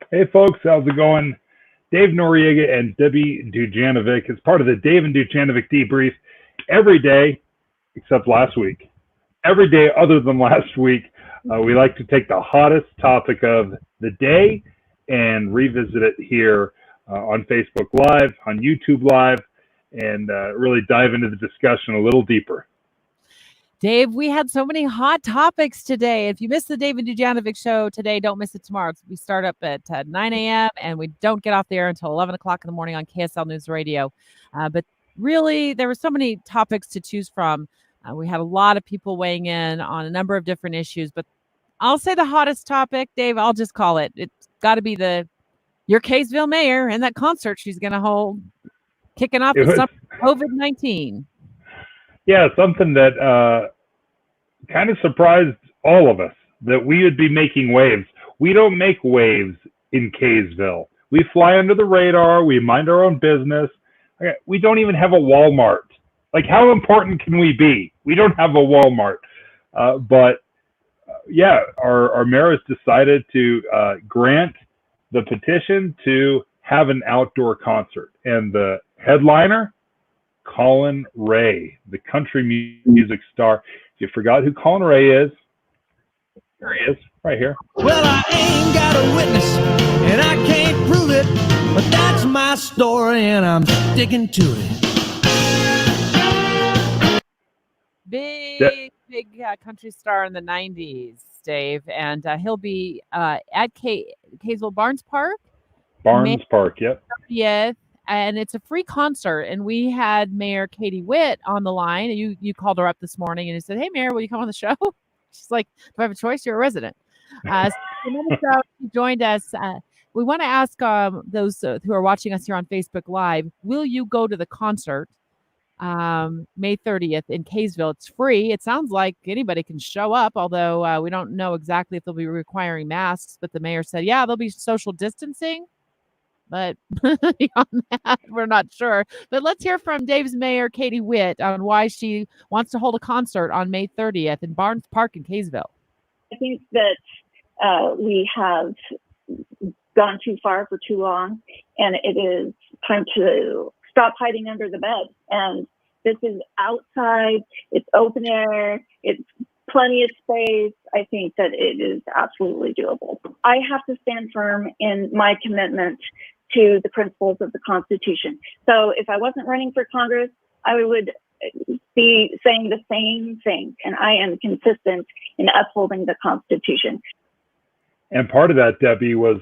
Hey folks, how's it going? Dave Noriega and Debbie Dujanovic is part of the Dave and Dujanovic Debrief every day except last week. Every day other than last week, we like to take the hottest topic of the day and revisit it here on Facebook Live, on YouTube Live, and really dive into the discussion a little deeper. Dave, we had so many hot topics today. If you missed the Dave and Dujanovic show today, don't miss it tomorrow. We start up at 9 a.m. and we don't get off the air until 11 o'clock in the morning on KSL News Radio. But really, there were so many topics to choose from. We had a lot of people weighing in on a number of different issues. But I'll say the hottest topic, Dave, I'll just call it. It's got to be your Kaysville Meyer and that concert she's going to hold, kicking off with some COVID-19. Yeah, something that kind of surprised all of us, that we would be making waves. We don't make waves in Kaysville. We fly under the radar. We mind our own business. We don't even have a Walmart. Like, how important can we be? We don't have a Walmart. But our mayor has decided to grant the petition to have an outdoor concert. And the headliner, Collin Raye, the country music star. If you forgot who Collin Raye is, here he is, right here. Well, I ain't got a witness, and I can't prove it, but that's my story, and I'm sticking to it. Big country star in the 90s, Dave, and he'll be at Kaysville Barnes Park. Barnes Park, yep. 30th. And it's a free concert. And we had Mayor Katie Witt on the line. And you called her up this morning and you said, "Hey, Mayor, will you come on the show?" She's like, "Do I have a choice? You're a resident." So she joined us. We want to ask those who are watching us here on Facebook Live, will you go to the concert May 30th in Kaysville? It's free. It sounds like anybody can show up, although we don't know exactly if they'll be requiring masks. But the mayor said, yeah, there'll be social distancing. But beyond that, we're not sure. But let's hear from Dave's mayor, Katie Witt, on why she wants to hold a concert on May 30th in Barnes Park in Kaysville. I think that we have gone too far for too long, and it is time to stop hiding under the bed. And this is outside, it's open air, it's plenty of space. I think that it is absolutely doable. I have to stand firm in my commitment to the principles of the Constitution. So if I wasn't running for Congress, I would be saying the same thing. And I am consistent in upholding the Constitution. And part of that, Debbie, was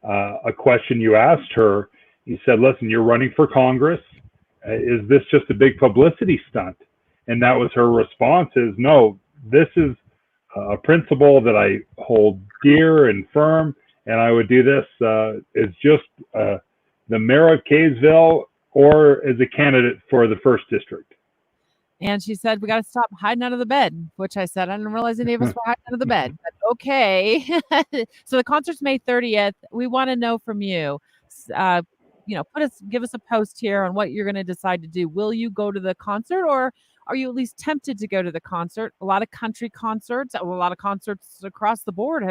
a question you asked her. You said, listen, you're running for Congress. Is this just a big publicity stunt? And that was her response is, no, this is a principle that I hold dear and firm, and I would do this as just the mayor of Kaysville or as a candidate for the 1st District. And she said, we got to stop hiding under the bed, which I said, I didn't realize any of us were hiding under the bed. But okay. So the concert's May 30th. We want to know from you. Give us a post here on what you're going to decide to do. Will you go to the concert, or are you at least tempted to go to the concert? A lot of country concerts, a lot of concerts across the board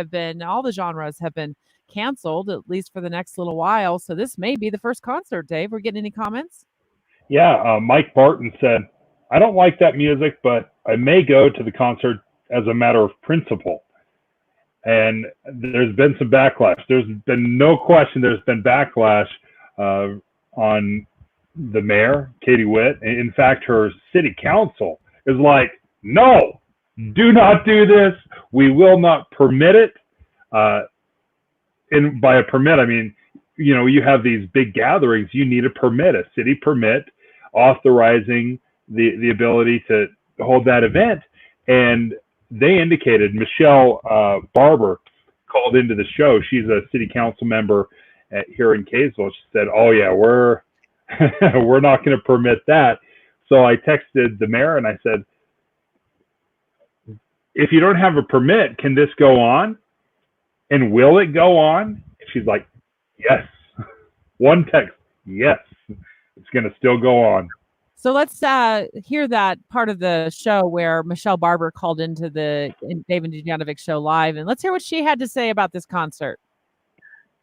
all the genres have been canceled, at least for the next little while. So this may be the first concert, Dave. We're getting any comments? Yeah, Mike Barton said, I don't like that music, but I may go to the concert as a matter of principle. And there's been some backlash. There's been no question there's been backlash on the mayor, Katie Witt. In fact, her city council is like, no, do not do this. We will not permit it. And by a permit, I mean, you have these big gatherings, you need a permit, a city permit authorizing the ability to hold that event. And they indicated, Michelle Barber called into the show. She's a city council member here in Kaysville. She said, oh yeah, we're not going to permit that. So I texted the mayor and I said, if you don't have a permit, can this go on? And will it go on? She's like, yes. One text, yes, it's going to still go on. So let's hear that part of the show where Michelle Barber called into the Dave and Dujanovic show live, and let's hear what she had to say about this concert.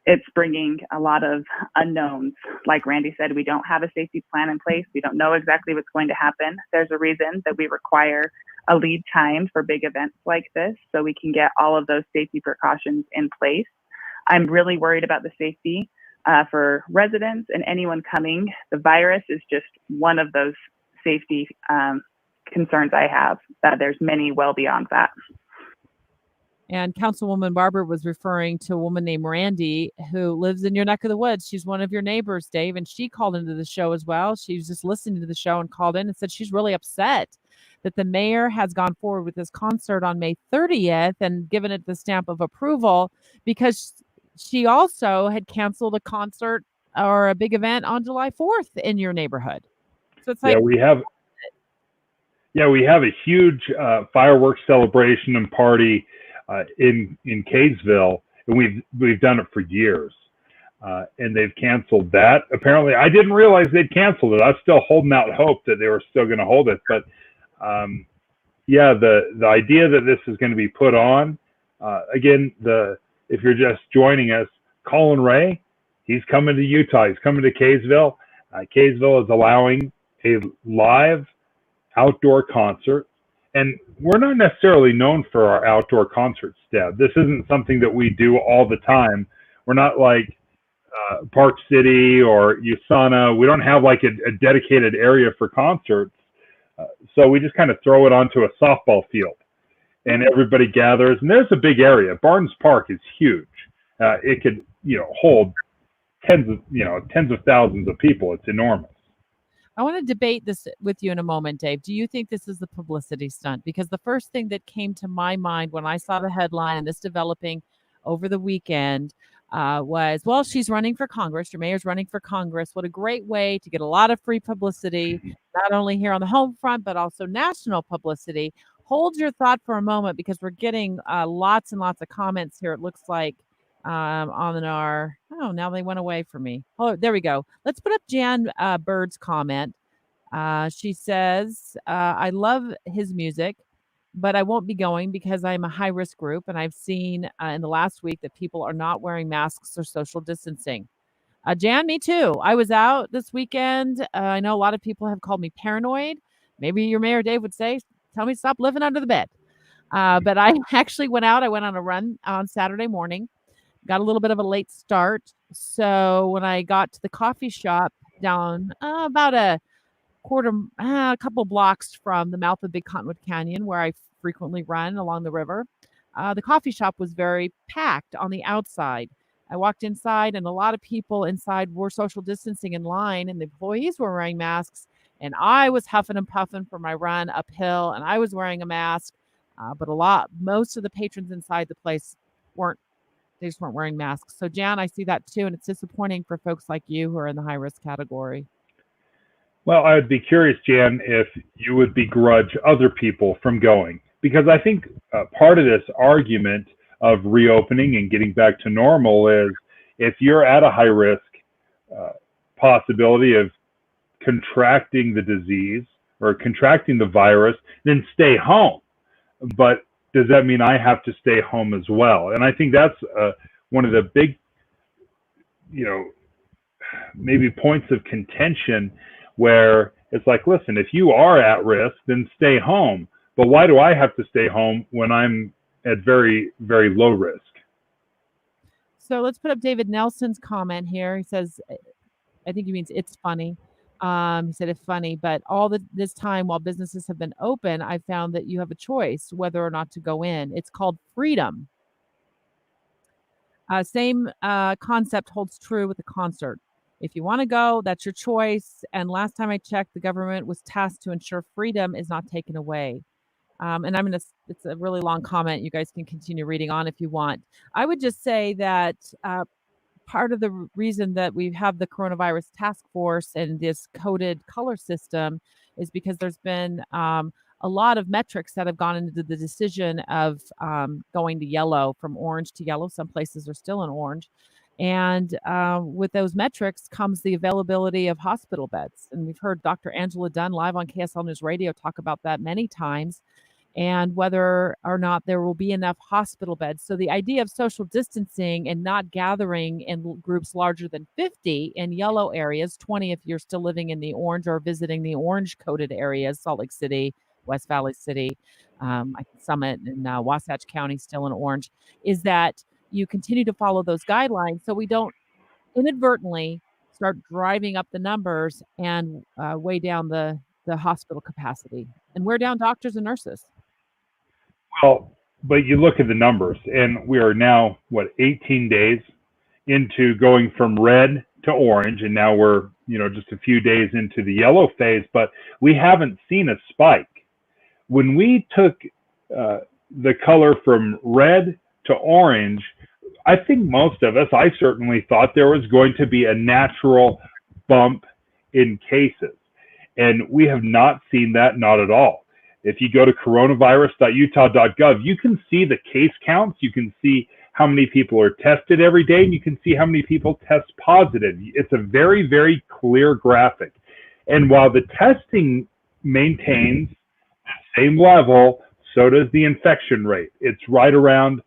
it's bringing a lot of unknowns. Like Randy said, we don't have a safety plan in place. We don't know exactly what's going to happen. There's a reason that we require a lead time for big events like this, so we can get all of those safety precautions in place. I'm really worried about the safety for residents and anyone coming. The virus is just one of those safety concerns I have. There's many well beyond that. And Councilwoman Barber was referring to a woman named Randy who lives in your neck of the woods. She's one of your neighbors, Dave, and she called into the show as well. She was just listening to the show and called in and said she's really upset that the mayor has gone forward with this concert on May 30th and given it the stamp of approval, because she also had canceled a concert or a big event on July 4th in your neighborhood. So it's like, we have a huge fireworks celebration and party in Kaysville, and we've done it for years, and they've canceled that. Apparently, I didn't realize they'd canceled it. I was still holding out hope that they were still going to hold it, but the idea that this is going to be put on again, if you're just joining us, Collin Raye, he's coming to Utah. He's coming to Kaysville. Kaysville is allowing a live outdoor concert. And we're not necessarily known for our outdoor concerts, Deb. This isn't something that we do all the time. We're not like Park City or USANA. We don't have like a dedicated area for concerts. So we just kind of throw it onto a softball field and everybody gathers. And there's a big area. Barnes Park is huge. It could, hold tens of thousands of people. It's enormous. I want to debate this with you in a moment, Dave. Do you think this is a publicity stunt? Because the first thing that came to my mind when I saw the headline and this developing over the weekend was, well, she's running for Congress. Your mayor's running for Congress. What a great way to get a lot of free publicity, not only here on the home front, but also national publicity. Hold your thought for a moment, because we're getting lots and lots of comments here. It looks like on our, now they went away from me. Oh, there we go. Let's put up Jan Bird's comment. She says, I love his music, but I won't be going because I'm a high-risk group, and I've seen in the last week that people are not wearing masks or social distancing. Jan, me too. I was out this weekend. I know a lot of people have called me paranoid. Maybe your mayor, Dave, would say, tell me to stop living under the bed. But I actually went out. I went on a run on Saturday morning. Got a little bit of a late start. So when I got to the coffee shop down about a couple blocks from the mouth of Big Cottonwood Canyon, where I frequently run along the river, the coffee shop was very packed on the outside. I walked inside, and a lot of people inside were social distancing in line, and the employees were wearing masks. And I was huffing and puffing for my run uphill, and I was wearing a mask. But most of the patrons inside the place they just weren't wearing masks. So, Jan, I see that too, and it's disappointing for folks like you who are in the high-risk category. Well, I would be curious, Jan, if you would begrudge other people from going, because I think part of this argument of reopening and getting back to normal is if you're at a high-risk possibility of contracting the disease or contracting the virus, then stay home. But does that mean I have to stay home as well? And I think that's one of the big, maybe points of contention, where it's like, listen, if you are at risk, then stay home. But why do I have to stay home when I'm at very, very low risk? So let's put up David Nelson's comment here. He says, I think he means it's funny. He said it's funny, but this time while businesses have been open, I found that you have a choice whether or not to go in. It's called freedom. Same concept holds true with the concert. If you want to go, that's your choice. And last time I checked, the government was tasked to ensure freedom is not taken away. And it's a really long comment. You guys can continue reading on if you want. I would just say that part of the reason that we have the coronavirus task force and this coded color system is because there's been a lot of metrics that have gone into the decision of going to yellow, from orange to yellow. Some places are still in orange. And with those metrics comes the availability of hospital beds. And we've heard Dr. Angela Dunn live on KSL News Radio talk about that many times. and whether or not there will be enough hospital beds. So the idea of social distancing and not gathering in groups larger than 50 in yellow areas, 20 if you're still living in the orange or visiting the orange coded areas, Salt Lake City, West Valley City, Summit and Wasatch County still in orange, is that you continue to follow those guidelines so we don't inadvertently start driving up the numbers and weigh down the hospital capacity. And we're down doctors and nurses. Well, but you look at the numbers, and we are now, 18 days into going from red to orange, and now we're, just a few days into the yellow phase, but we haven't seen a spike. When we took the color from red to orange, I think most of us, I certainly thought there was going to be a natural bump in cases, and we have not seen that, not at all. If you go to coronavirus.utah.gov, you can see the case counts. You can see how many people are tested every day, and you can see how many people test positive. It's a very, very clear graphic. And while the testing maintains the same level, so does the infection rate. It's right around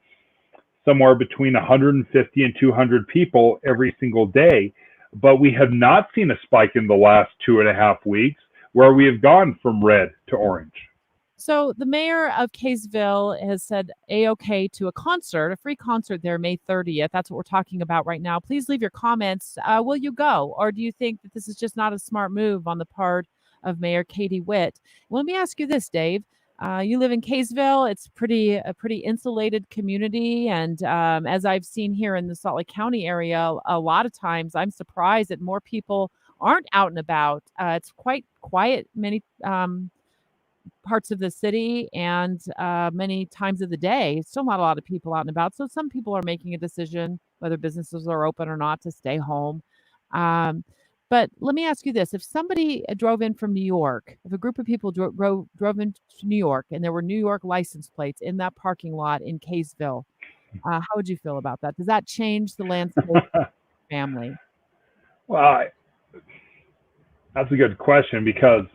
somewhere between 150 and 200 people every single day. But we have not seen a spike in the last 2.5 weeks where we have gone from red to orange. So the mayor of Kaysville has said A-OK to a concert, a free concert there May 30th. That's what we're talking about right now. Please leave your comments. Will you go? Or do you think that this is just not a smart move on the part of Mayor Katie Witt? Well, let me ask you this, Dave. You live in Kaysville. It's a pretty insulated community. And as I've seen here in the Salt Lake County area, a lot of times I'm surprised that more people aren't out and about. It's quite quiet many parts of the city and many times of the day. Still not a lot of people out and about. So some people are making a decision, whether businesses are open or not, to stay home. But let me ask you this. If somebody drove in from New York, if a group of people drove into New York and there were New York license plates in that parking lot in Kaysville, how would you feel about that? Does that change the landscape of the family? Well, that's a good question because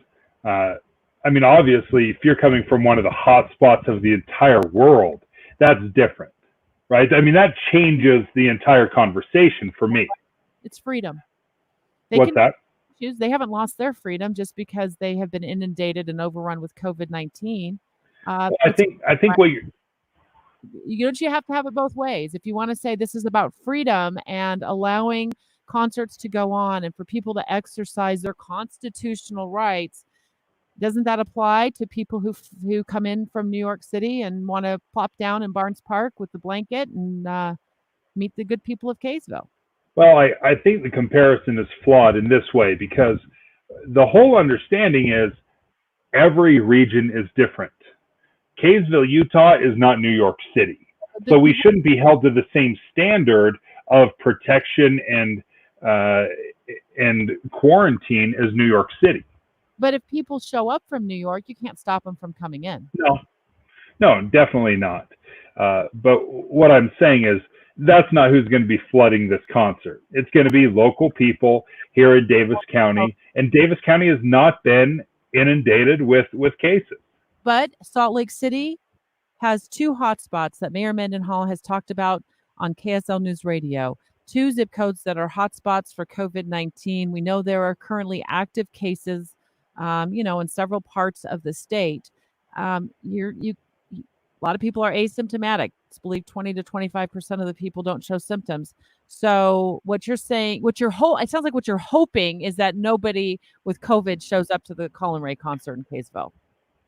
obviously, if you're coming from one of the hot spots of the entire world, that's different, right? That changes the entire conversation for me. It's freedom. What's that? They haven't lost their freedom just because they have been inundated and overrun with COVID-19. I think what you have to have it both ways. If you want to say this is about freedom and allowing concerts to go on and for people to exercise their constitutional rights, doesn't that apply to people who come in from New York City and want to plop down in Barnes Park with the blanket and meet the good people of Kaysville? Well, I think the comparison is flawed in this way because the whole understanding is every region is different. Kaysville, Utah is not New York City. So we shouldn't be held to the same standard of protection and quarantine as New York City. But if people show up from New York, you can't stop them from coming in. No, definitely not. But what I'm saying is that's not who's going to be flooding this concert. It's going to be local people here in Davis County, and Davis County has not been inundated with cases. But Salt Lake City has 2 hotspots that Mayor Mendenhall has talked about on KSL News Radio. 2 zip codes that are hotspots for COVID-19. We know there are currently active cases in several parts of the state. A lot of people are asymptomatic. It's believed 20 to 25% of the people don't show symptoms. So what you're saying, it sounds like what you're hoping is that nobody with COVID shows up to the Collin Raye concert in Kaysville.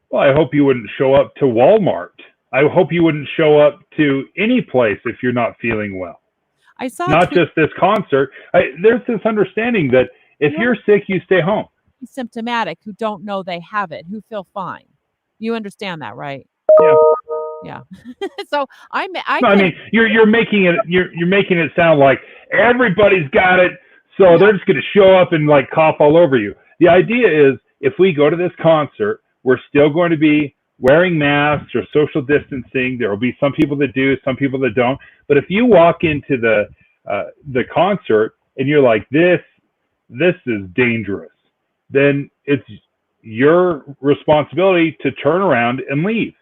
Well, I hope you wouldn't show up to Walmart. I hope you wouldn't show up to any place if you're not feeling well. I saw not just this concert. There's this understanding that if you're sick, you stay home. Symptomatic who don't know they have it, who feel fine. You understand that, right? Yeah. So you're making it sound like everybody's got it, so they're just going to show up and cough all over you. The idea is if we go to this concert, we're still going to be wearing masks or social distancing. There will be some people that do, some people that don't. But if you walk into the concert and you're like, this is dangerous, then it's your responsibility to turn around and leave.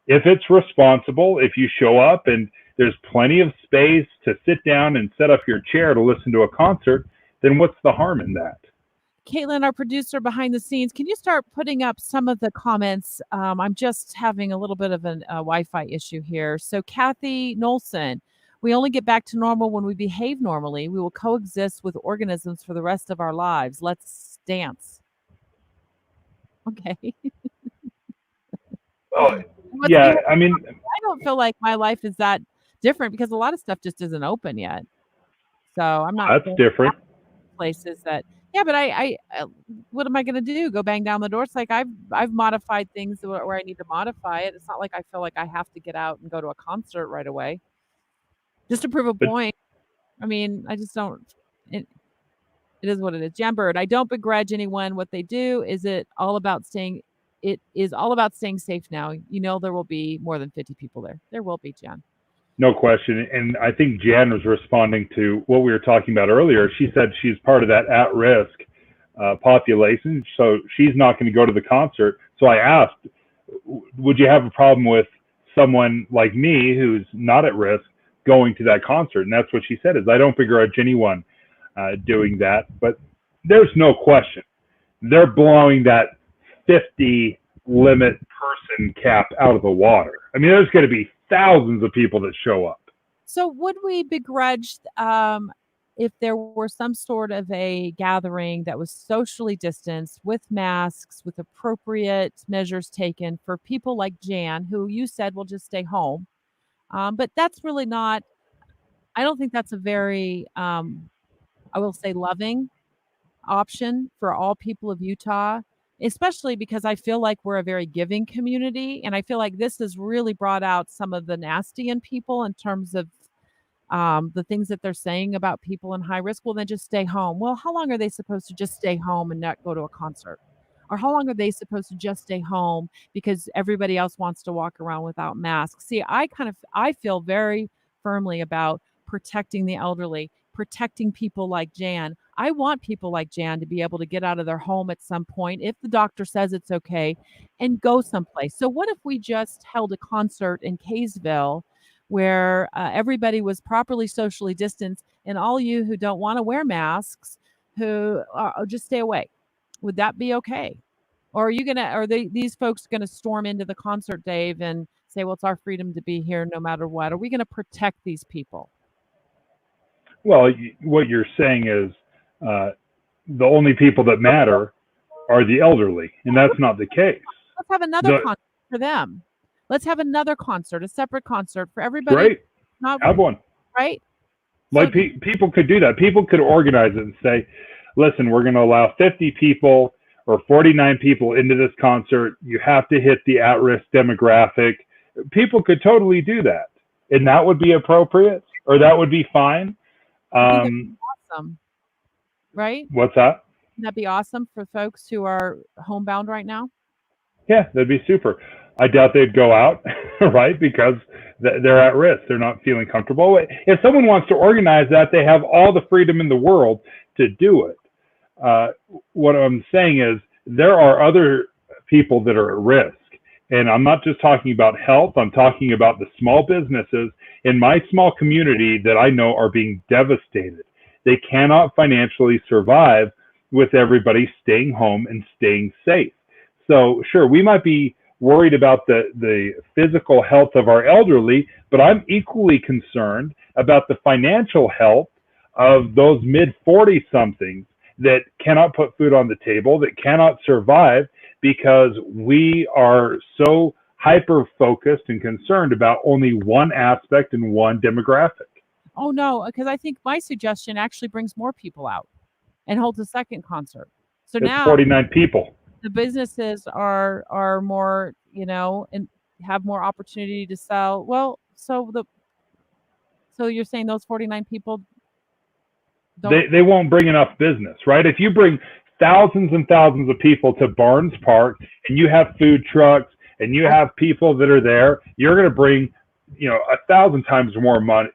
if it's responsible, if you show up and there's plenty of space to sit down and set up your chair to listen to a concert, then what's the harm in that? Caitlin, our producer behind the scenes, can you start putting up some of the comments? I'm just having a little bit of a Wi-Fi issue here. So Kathy Nolson, we only get back to normal when we behave normally. We will coexist with organisms for the rest of our lives. Let's dance. Okay. Oh, yeah, I mean, I don't feel like my life is that different because a lot of stuff just isn't open yet. So I'm not. That's different. Places that, yeah, but I what am I going to do? Go bang down the door? It's like I've modified things where I need to modify it. It's not like I feel like I have to get out and go to a concert right away just to prove a point. I mean, I just don't. It is what it is. Jan Bird, I don't begrudge anyone what they do. It is all about staying safe now. You know, there will be more than 50 people there. There will be, Jan. No question. And I think Jan was responding to what we were talking about earlier. She said she's part of that at-risk population, so she's not going to go to the concert. So I asked, would you have a problem with someone like me who's not at risk going to that concert? And that's what she said, is I don't begrudge anyone doing that. But there's no question. They're blowing that 50 limit person cap out of the water. I mean, there's going to be thousands of people that show up. So would we begrudge if there were some sort of a gathering that was socially distanced with masks, with appropriate measures taken for people like Jan, who you said will just stay home? But that's really not, I don't think that's a very, I will say, loving option for all people of Utah, especially because I feel like we're a very giving community. And I feel like this has really brought out some of the nasty in people in terms of the things that they're saying about people in high risk. Well, then just stay home. Well, how long are they supposed to just stay home and not go to a concert? Or how long are they supposed to just stay home because everybody else wants to walk around without masks? See, I feel very firmly about protecting the elderly, protecting people like Jan. I want people like Jan to be able to get out of their home at some point, if the doctor says it's okay, and go someplace. So what if we just held a concert in Kaysville where everybody was properly socially distanced, and all you who don't want to wear masks, who just stay away? Would that be okay? Or are these folks going to storm into the concert, Dave, and say, well, it's our freedom to be here no matter what? Are we going to protect these people? Well, what you're saying is the only people that matter are the elderly, and that's not the case. Let's have another concert for them. Let's have another concert, a separate concert for everybody. Great. Have one. Right? Like people could do that. People could organize it and say, listen, we're going to allow 50 people or 49 people into this concert. You have to hit the at-risk demographic. People could totally do that. And that would be appropriate, or that would be fine. Awesome. Right? What's that? Wouldn't that be awesome for folks who are homebound right now? Yeah, that'd be super. I doubt they'd go out, right? Because they're at risk. They're not feeling comfortable. If someone wants to organize that, they have all the freedom in the world to do it. What I'm saying is there are other people that are at risk. And I'm not just talking about health. I'm talking about the small businesses in my small community that I know are being devastated. They cannot financially survive with everybody staying home and staying safe. So sure, we might be worried about the physical health of our elderly, but I'm equally concerned about the financial health of those mid-40 somethings that cannot put food on the table, that cannot survive because we are so hyper-focused and concerned about only one aspect and one demographic. Oh, no, because I think my suggestion actually brings more people out and holds a second concert. So It's now 49 people. The businesses are more, and have more opportunity to sell. Well, so you're saying those 49 people they won't bring enough business, right? If you bring thousands and thousands of people to Barnes Park and you have food trucks and you have people that are there, you're going to bring 1,000 times more money,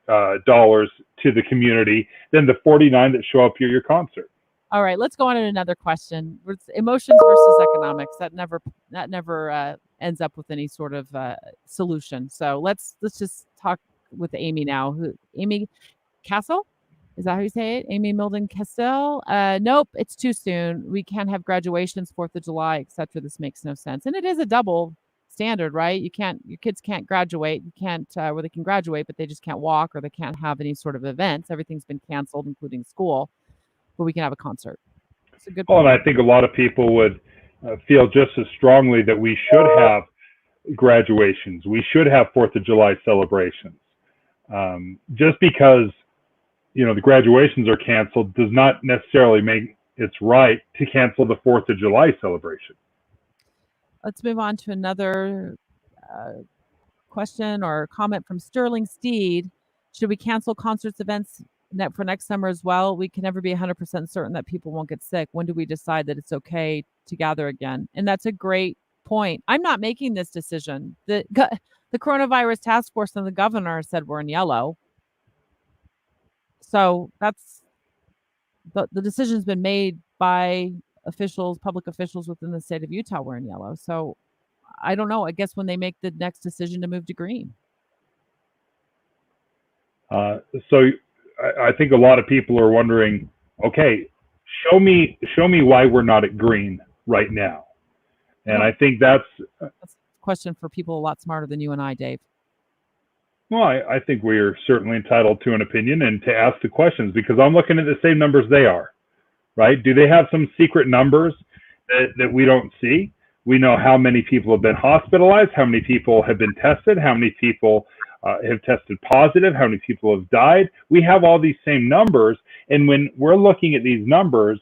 dollars to the community than the 49 that show up at your concert. All right, let's go on to another question. Emotions versus economics. That never ends up with any sort of solution. So let's just talk with Amy now. Amy Castle? Is that how you say it? Amy Milden Castell? Nope, it's too soon. We can't have graduations, 4th of July, etc. This makes no sense. And it is a double standard, right? Your kids can't graduate. You can't, they can graduate, but they just can't walk or they can't have any sort of events. Everything's been canceled, including school, but we can have a concert. It's a good point. Well, and I think a lot of people would feel just as strongly that we should have graduations. We should have 4th of July celebrations. Just because, the graduations are canceled does not necessarily make it's right to cancel the 4th of July celebration. Let's move on to another question or comment from Sterling Steed. Should we cancel concerts, events for next summer as well? We can never be 100% certain that people won't get sick. When do we decide that it's okay to gather again? And that's a great point. I'm not making this decision. The coronavirus task force and the governor said we're in yellow. So that's the decision's been made by public officials within the state of Utah. We're in yellow. So I don't know. I guess when they make the next decision to move to green. So I think a lot of people are wondering, okay, show me why we're not at green right now. And I think that's a question for people a lot smarter than you and I, Dave. Well, I think we are certainly entitled to an opinion and to ask the questions, because I'm looking at the same numbers they are, right? Do they have some secret numbers that we don't see? We know how many people have been hospitalized, how many people have been tested, how many people have tested positive, how many people have died. We have all these same numbers. And when we're looking at these numbers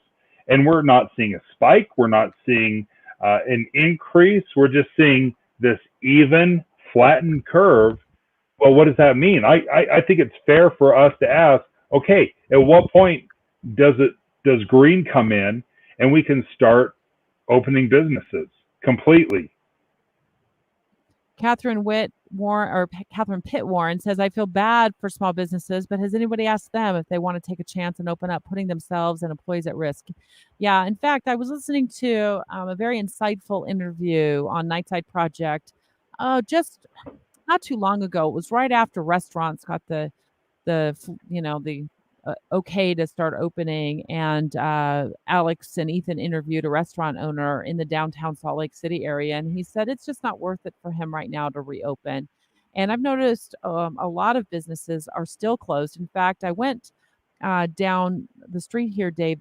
and we're not seeing a spike, we're not seeing an increase, we're just seeing this even, flattened curve. Well, what does that mean? I think it's fair for us to ask, okay, at what point does green come in and we can start opening businesses completely? Catherine Pitt Warren says, I feel bad for small businesses, but has anybody asked them if they want to take a chance and open up, putting themselves and employees at risk? Yeah, in fact, I was listening to a very insightful interview on Nightside Project just not too long ago. It was right after restaurants got the okay to start opening, and Alex and Ethan interviewed a restaurant owner in the downtown Salt Lake City area, and he said it's just not worth it for him right now to reopen. And I've noticed a lot of businesses are still closed. In fact, I went down the street here, Dave,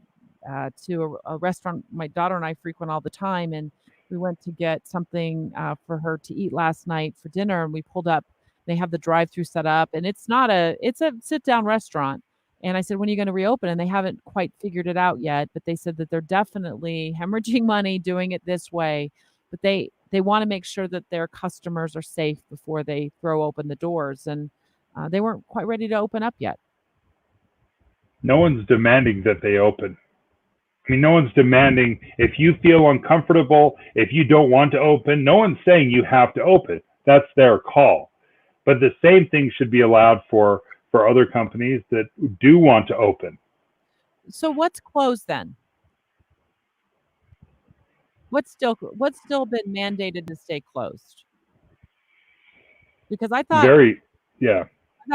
to a restaurant my daughter and I frequent all the time, and we went to get something for her to eat last night for dinner, and we pulled up. They have the drive-through set up, and it's a sit-down restaurant. And I said, when are you going to reopen? And they haven't quite figured it out yet, but they said that they're definitely hemorrhaging money doing it this way. But they want to make sure that their customers are safe before they throw open the doors. And they weren't quite ready to open up yet. No one's demanding that they open. I mean, no one's demanding if you feel uncomfortable, if you don't want to open, no one's saying you have to open. That's their call. But the same thing should be allowed for other companies that do want to open. So what's closed then? What's still been mandated to stay closed? Because I thought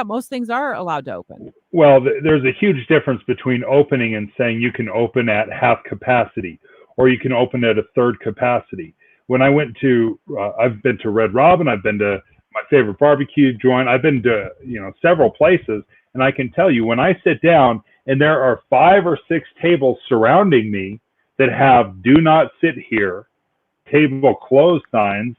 most things are allowed to open. Well, there's a huge difference between opening and saying you can open at half capacity or you can open at a third capacity. When I went to, I've been to Red Robin, I've been to my favorite barbecue joint, I've been to several places, and I can tell you when I sit down and there are 5 or 6 tables surrounding me that have "do not sit here," table closed signs,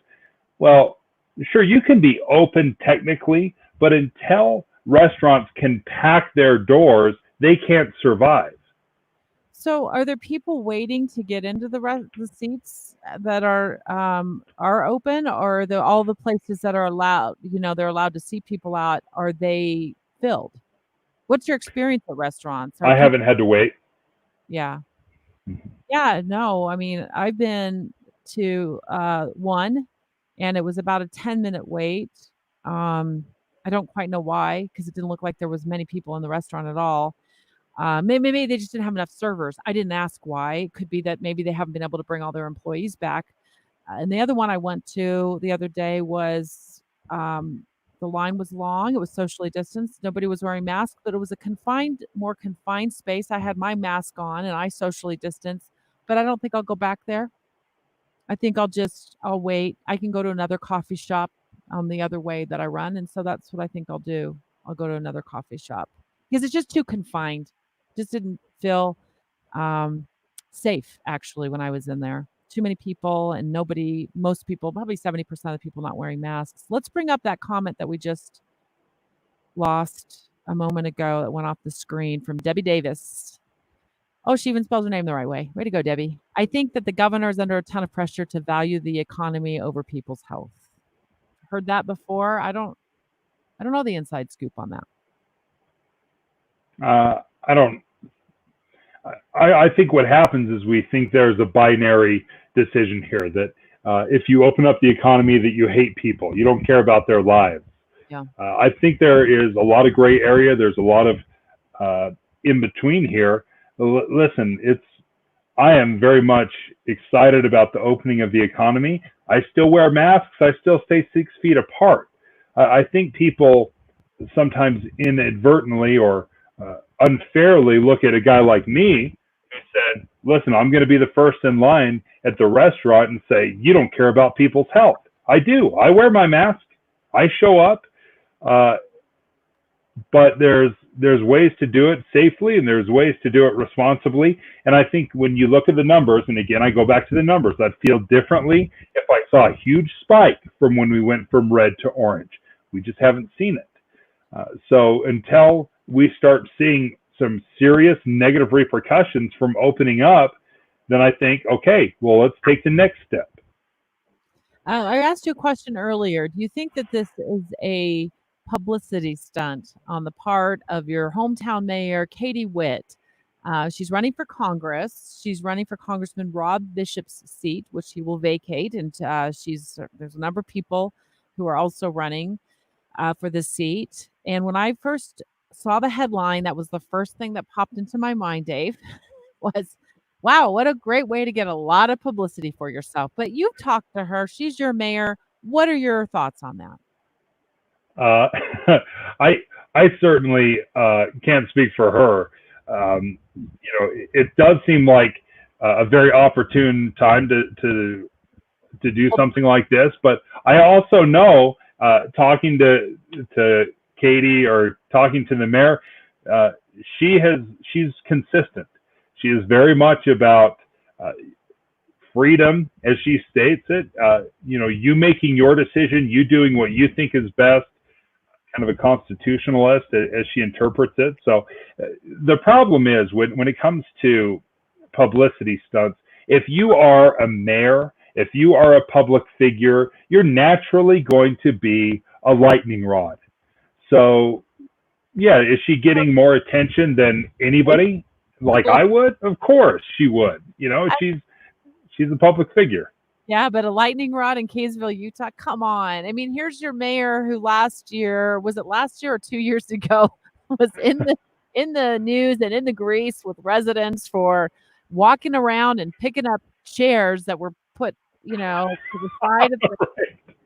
well, sure, you can be open technically, but until restaurants can pack their doors, they can't survive. So are there people waiting to get into the seats that are open, or are all the places that are allowed, they're allowed to seat people out, are they filled? What's your experience at restaurants? I haven't had to wait. Yeah. Yeah, no, I mean, I've been to one, and it was about a 10-minute wait. I don't quite know why, because it didn't look like there was many people in the restaurant at all. Maybe they just didn't have enough servers. I didn't ask why. It could be that maybe they haven't been able to bring all their employees back. And the other one I went to the other day was the line was long. It was socially distanced. Nobody was wearing masks, but it was a more confined space. I had my mask on and I socially distanced, but I don't think I'll go back there. I think I'll wait. I can go to another coffee shop on the other way that I run. And so that's what I think I'll do. I'll go to another coffee shop because it's just too confined. Just didn't feel safe actually when I was in there. Too many people and most people, probably 70% of the people not wearing masks. Let's bring up that comment that we just lost a moment ago that went off the screen from Debbie Davis. Oh, she even spells her name the right way. Way to go, Debbie. I think that the governor is under a ton of pressure to value the economy over people's health. Heard that before. I don't know the inside scoop on that. I think what happens is we think there's a binary decision here that if you open up the economy that you hate people, you don't care about their lives. Yeah. I think there is a lot of gray area. There's a lot of in between here. Listen, I am very much excited about the opening of the economy. I still wear masks. I still stay 6 feet apart. I think people sometimes inadvertently or unfairly look at a guy like me who said, listen, I'm going to be the first in line at the restaurant and say, you don't care about people's health. I do. I wear my mask. I show up. But there's ways to do it safely and there's ways to do it responsibly. And I think when you look at the numbers, and again, I go back to the numbers, I'd feel differently if I saw a huge spike from when we went from red to orange. We just haven't seen it. So until we start seeing some serious negative repercussions from opening up, then I think, okay, well, let's take the next step. I asked you a question earlier. Do you think that this is a publicity stunt on the part of your hometown mayor, Katie Witt? She's running for Congress. She's running for Congressman Rob Bishop's seat, which he will vacate. And there's a number of people who are also running for this seat. And when I first saw the headline, that was the first thing that popped into my mind, Dave, was, wow, what a great way to get a lot of publicity for yourself. But you've talked to her. She's your mayor. What are your thoughts on that? I certainly can't speak for her. It does seem like a very opportune time to do something like this. But I also know, talking to Katie or talking to the mayor, she's consistent. She is very much about freedom, as she states it. You making your decision, you doing what you think is best. Kind of a constitutionalist as she interprets it. So the problem is when it comes to publicity stunts, if you are a mayor, if you are a public figure, you're naturally going to be a lightning rod. So yeah, is she getting more attention than anybody like I would? Of course she would. She's a public figure. Yeah, but a lightning rod in Kaysville, Utah. Come on. I mean, here's your mayor who was it last year or 2 years ago, was in the news and in the grease with residents for walking around and picking up chairs that were put, to the side of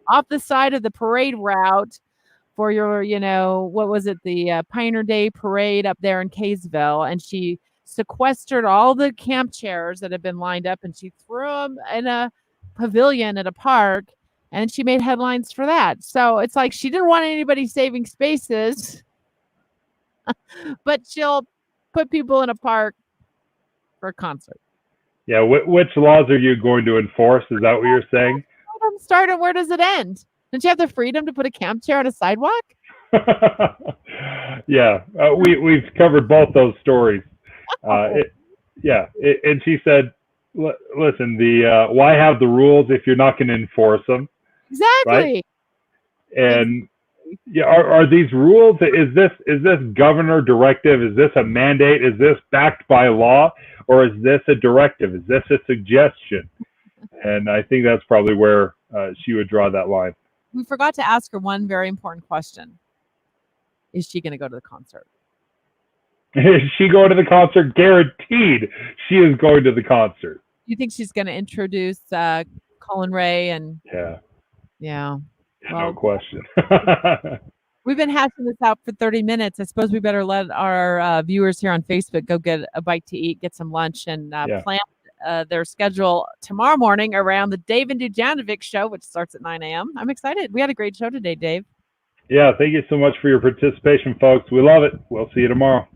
off the side of the parade route for your, what was it, the Pioneer Day parade up there in Kaysville, and she sequestered all the camp chairs that had been lined up and she threw them in a pavilion at a park, and she made headlines for that. So it's like she didn't want anybody saving spaces, but she'll put people in a park for a concert. Yeah, which laws are you going to enforce? Is that what you're saying? Start and where does it end? Don't you have the freedom to put a camp chair on a sidewalk? Yeah, we've covered both those stories. And she said, listen, why have the rules if you're not going to enforce them? Exactly. Right? And yeah, are these rules? Is this governor directive? Is this a mandate? Is this backed by law, or is this a directive? Is this a suggestion? And I think that's probably where she would draw that line. We forgot to ask her one very important question. Is she going to go to the concert? Is she going to the concert? Guaranteed she is going to the concert. You think she's going to introduce Collin Raye, and yeah, well, no question. We've been hashing this out for 30 minutes. I suppose we better let our viewers here on Facebook go get a bite to eat, get some lunch, and plan their schedule tomorrow morning around the Dave and Dujanovic show, which starts at 9 a.m. I'm excited. We had a great show today, Dave. Yeah, thank you so much for your participation, folks. We love it. We'll see you tomorrow.